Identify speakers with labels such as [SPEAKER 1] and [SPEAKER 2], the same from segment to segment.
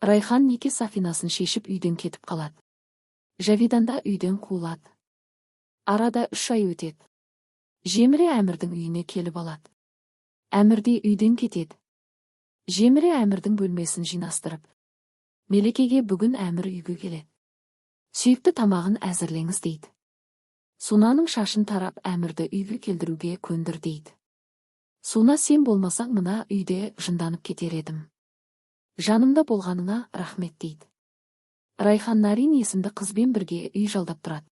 [SPEAKER 1] Райхан неке сафинасын шешіп үйден кетіп қалады. Жавиданда үйден қуылады. Арада 3 ай өтеді. Жеміре Әмірдің үйіне келіп алады. Әмірде үйден кетеді. Жеміре Әмірдің бөлмесін жинастырып, Мелекеге бүгін Әмір үйге келеді. Сүйікті тамағын әзірлеңіз дейді. Сунаның шашын тарап Әмірді үйге келдіруге көндір дейді. Суна, сен болмасаң мына үйде жынданып кетер едім. Жанымда болғаныңа рахмет дейді. Райхан Нарин есімді қызбен бірге үй жалдап тұрады.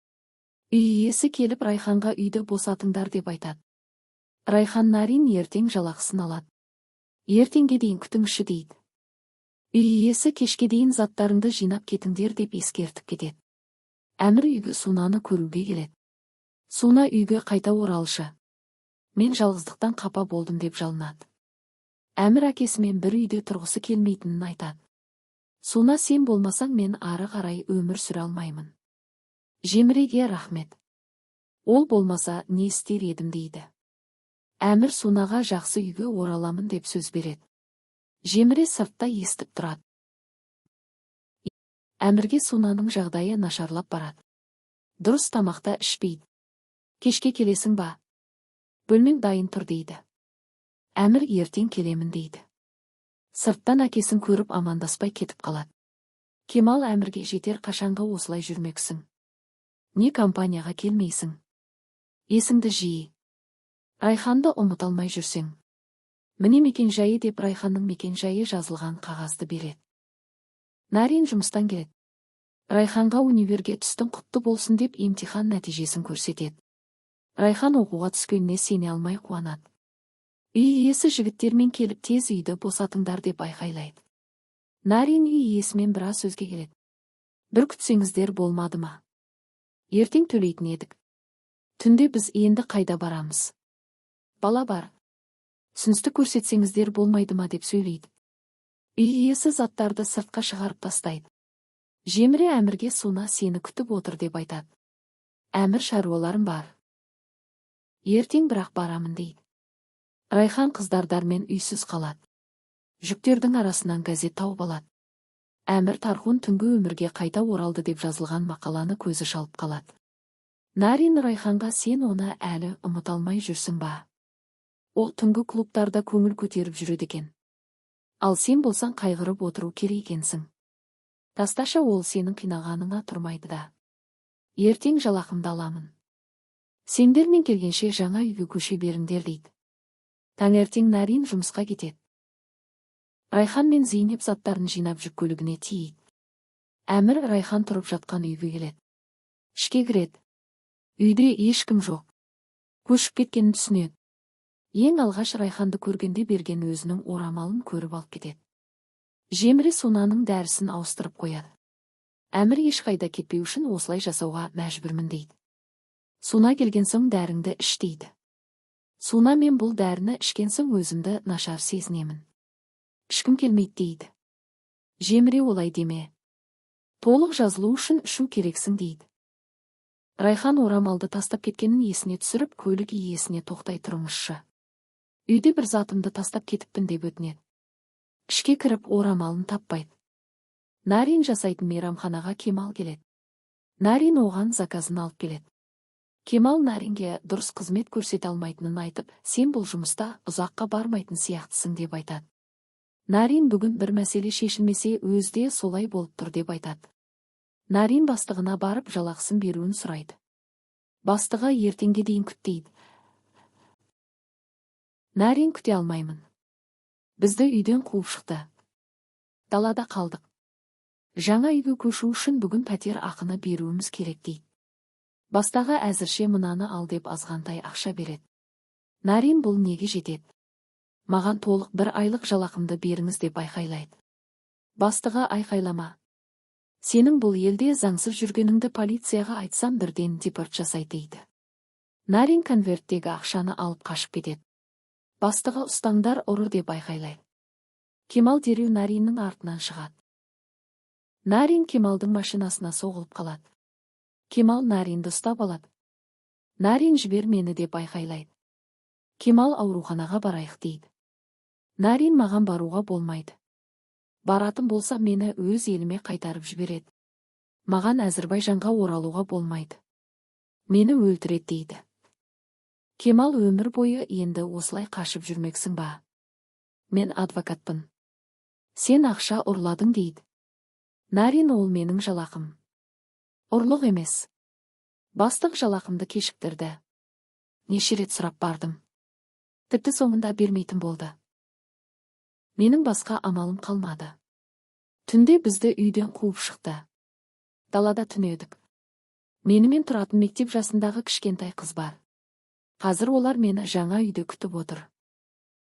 [SPEAKER 1] Үй иесі келіп Райханға үйді босатыңдар деп айтады. Райхан Нарин ертең жалақысын алады. Ертеңге дейін күтіңізші дейді. Үй иесі кешке дейін заттарыңды жинап кетіңдер деп ескертіп кетеді. Әмір үйге Сунаны көруге келеді. Суна үйге қайта оралшы. Мен жалғыздықтан қапа болдым деп жалынады. Әмір әкесімен бір үйде тұрғысы келмейтінін айтады. Суна, сен болмасаң мен ары қарай өмір сүре алмаймын. Жеміреге рахмет. Ол болмаса не істер едім дейді. Әмір Сунаға жақсы үйге ораламын деп сөз береді. Жеміре сыртта естіп тұрады. Әмірге Сунаның жағдайы нашарлап барады. Дұрыс тамақта ішпейді. Кешке келесің ба? Бөлмең дайын тұр дейді. Әмір ертең келемін дейді. Сырттан әкесін көріп амандаспай кетіп қалады. Кемал Әмірге жетер қашанғы осылай жүрмексің? Не компанияға келмейсің? Есіңді жиі. Райханды ұмыта алмай жүрсең. Міне мекен-жайы деп Райханның мекен-жайы жазылған қағазды береді. Нарин жұмыстан келеді. Райханға универге түстің құтты болсын деп емтихан нәтижесін көрсетеді. Райхан оқуға түскеніне сене алмай қуанады. Үй иесі жігіттермен келіп тез үйді босатыңдар деп айқайлайды. Нарин үй иесімен біраз сөзге келеді. Бір күтсеңіздер болмады ма? Ертең төлейтін едік. Түнде біз енді қайда барамыз? Бала бар. Түсіністік көрсетсеңіздер болмайды ма деп сөйлейді. Үй иесі заттарды сыртқа шығарып тастайды. Жеміре Әмірге Суна сені күтіп отыр деп айтады. Әмір, шаруаларым бар. Ертең бірақ барамын дейді. Райхан қыздардармен үйсіз қалады. Жүктердің арасынан газет тауып алады. Әмір Тархун түнгі өмірге қайта оралды деп жазылған мақаланы көзі шалып қалады. Нарин Райханға, сен оны әлі ұмыта алмай жүрсің ба? Ол түнгі клубтарда көңіл көтеріп жүреді екен. Ал сен болсаң қайғырып отыру керек екенсің. Тасташа, ол сенің қинағаныңа тұрмайды да. Ертең жалақымды аламын. Сендермен келгенше жаңа үйге көше беріңдер дейді. Таңертең Нарин жұмысқа кетеді. Райхан мен Зейнеп заттарын жинап жүк көлігіне тиейді. Әмір Райхан тұрып жатқан үйге келеді. Ішке кіреді. Үйде ешкім жоқ. Көшіп кеткенін түсінеді. Ең алғаш Райханды көргенде берген өзінің орамалын көріп алып кетеді. Жеміре Сунаның дәрісін ауыстырып қояды. Әмір ешқайда кетпеу үшін осылай жасауға мәжбүрмін дейді. Суна келген соң дәріңді іш дейді. Суна, мен бұл дәріні ішкен соң өзімді нашар сезінемін. Ішкім келмейді дейді. Жеміре, олай деме. Толық жазылу үшін ішу керексің дейді. Райхан орамалды тастап кеткенін есіне түсіріп, көлік иесіне тоқтай тұрыңызшы. Үйде бір затымды тастап кетіппін деп өтінеді. Ішке кіріп орамалын таппайды. Нарин жасайтын мейрамханаға Кемал келеді. Нарин оған заказын алып келеді. Кемал Наринге дұрыс қызмет көрсете алмайтынын айтып, сен бұл жұмыста ұзаққа бармайтын сияқтысың деп айтады. Нарин, бүгін бір мәселе шешілмесе өзде солай болып тұр деп айтады. Нарин бастығына барып жалақысын беруін сұрайды. Бастығы ертеңге дейін күт дейді. Нарин, күте алмаймын. Бізді үйден қуып шықты. Далада қалдық. Жаңа үйге көшу үшін бүгін пәтер ақыны беруіміз керек дейді. Бастығы әзірше мынаны ал деп азғантай ақша береді. Нарин, бұл неге жетеді? Маған толық 1 айлық жалақымды беріңіз деп айқайлайды. Бастығы, айқайлама. Сенің бұл елде заңсыз жүргеніңді полицияға айтсам бірден депорт жасайды дейді. Нарин конверттегі ақшаны алып қашып кетеді. Бастығы, ұстаңдар, ұры деп айқайлайды. Кемал дереу Нариннің артынан шығады. Нарин Кемалдың машинасына соғылып қалады. Кемал Наринді ұстап алады. Нарин, жібер мені деп айқайлайды. Кемал, ауруханаға барайық дейді. Нарин, маған баруға болмайды. Баратын болса мені өз еліме қайтарып жібереді. Маған Әзірбайжанға оралуға болмайды. Мені өлтіреді дейді. Кемал өмір бойы енді осылай қашып жүрмексің ба? Мен адвокатпын. Сен ақша ұрладың дейді. Нарин, ол менің жалақым. Ұрлық емес. Бастық жалақымды кешіктірді. Неше рет сұрап бардым. Тіпті соңында бермейтін болды. Менің басқа амалым қалмады. Түнде бізді үйден қуып шықты. Далада түнедік. Менімен тұратын мектеп жасындағы кішкентай қыз бар. Қазір олар мені жаңа үйде күтіп отыр.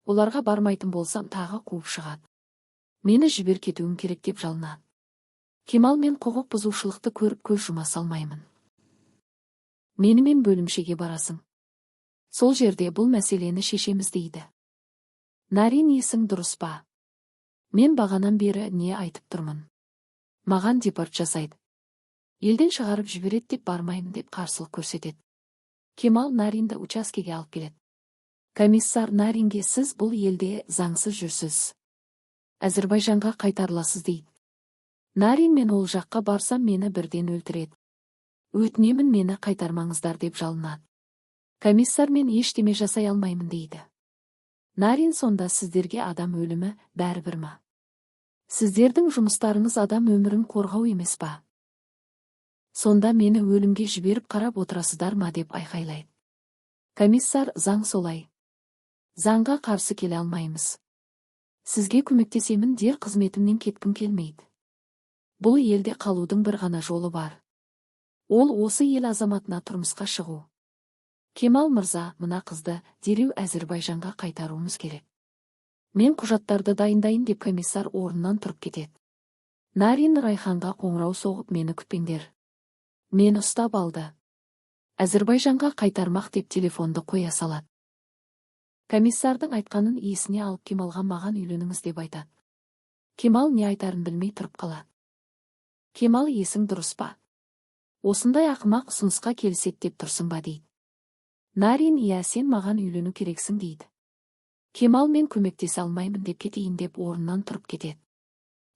[SPEAKER 1] Оларға бармайтын болсам тағы қуып шығады. Мені жібер, кетуім керек деп жалынады. Кемал, мен құқық бұзушылықты көріп көз жұма салмаймын. Менімен бөлімшеге барасың. Сол жерде бұл мәселені шешеміз дейді. Нарин, есің дұрыс па? Мен бағанан бері не айтып тұрмын? Маған депорт жасайды. Елден шығарып жібереді деп бармаймын деп қарсылық көрсетеді. Кемал Наринді учаскеге алып келеді. Комиссар Наринге, сіз бұл елде заңсыз жүрсіз. Әзірбайжанға қайтарыласыз дейді. Нарин, мен ол жаққа барсам мені бірден өлтіреді. Өтінемін, мені қайтармаңыздар деп жалынады. Комиссар, мен ештеме жасай алмаймын дейді. Нарин, сонда сіздерге адам өлімі бәрібір ма? Сіздердің жұмыстарыңыз адам өмірін қорғау емес па? Сонда мені өлімге жіберіп қарап отырасыздар ма деп айқайлайды. Комиссар, заң солай. Заңға қарсы келе алмаймыз. Сізге көмектесемін дер қызметімнен кеткім келмейді. Бұл елде қалудың бір ғана жолы бар. Ол осы ел азаматына тұрмысқа шығу. Кемал мырза, мына қызды дереу Әзірбайжанға қайтаруымыз керек. Мен құжаттарды дайындайын деп комиссар орнынан тұрып кетеді. Нарин Райханға қоңырау соғып, мені күтпеңдер. Мені ұстап алды. Әзірбайжанға қайтармақ деп телефонды қоя салады. Комиссардың айтқанын есіне алып Кемалға, маған үйленіңіз деп айтады. Кемал не айтарын білмей тұрып қалады. Кемал, есің дұрыс па? Осындай ақымақ ұсынысқа келіседі деп тұрсың ба дейді. Нарин, иә, сен маған үйлену керексің дейді. Кемал, мен көмектесе алмаймын деп кетейін деп орнынан тұрып кетеді.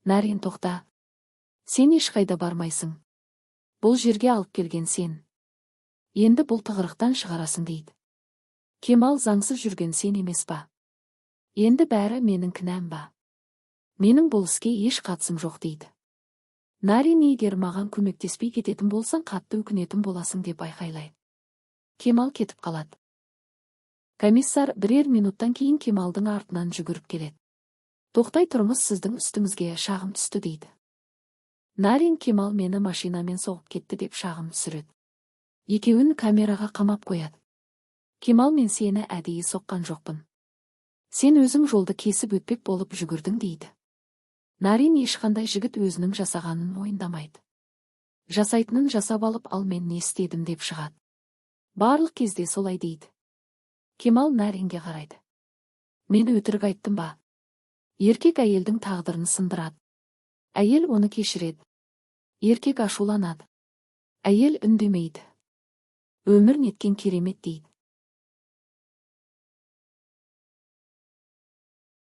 [SPEAKER 1] Нарин, тоқта. Сен ешқайда бармайсың. Бұл жерге алып келген сен. Енді бұл тығырықтан шығарасың дейді. Кемал, заңсыз жүрген сен емес па? Енді бәрі менің кінәм ба? Менің бұл іске еш қатысым жоқ дейді. Нарин, егер маған көмектеспей кететін болсаң, қатты өкінетін боласың деп айқайлайды. Кемал кетіп қалады. Комиссар бірер минуттан кейін Кемалдың артынан жүгіріп келеді. Тоқтай тұрыңыз, сіздің үстіңізге шағым түсті дейді. Нарин, Кемал мені машинамен соғып кетті деп шағым түсіреді. Екеуін камераға қамап қояды. Кемал, мен сені әдейі соққан жоқпын. Сен өзің жолды кесіп өтпек болып жүгірдің дейді. Нарин ешқандай жігіт өзінің жасағанын мойындамайды. Жасайтынын жасап алып, ал мен не істедім деп шығады. Барлық кезде солай дейді. Кемал Наринге қарайды. Мен өтірік айттым ба? Еркек әйелдің тағдырын сындырады. Әйел оны кешіреді. Еркек ашуланады. Әйел үндемейді. Өмір неткен керемет дейді.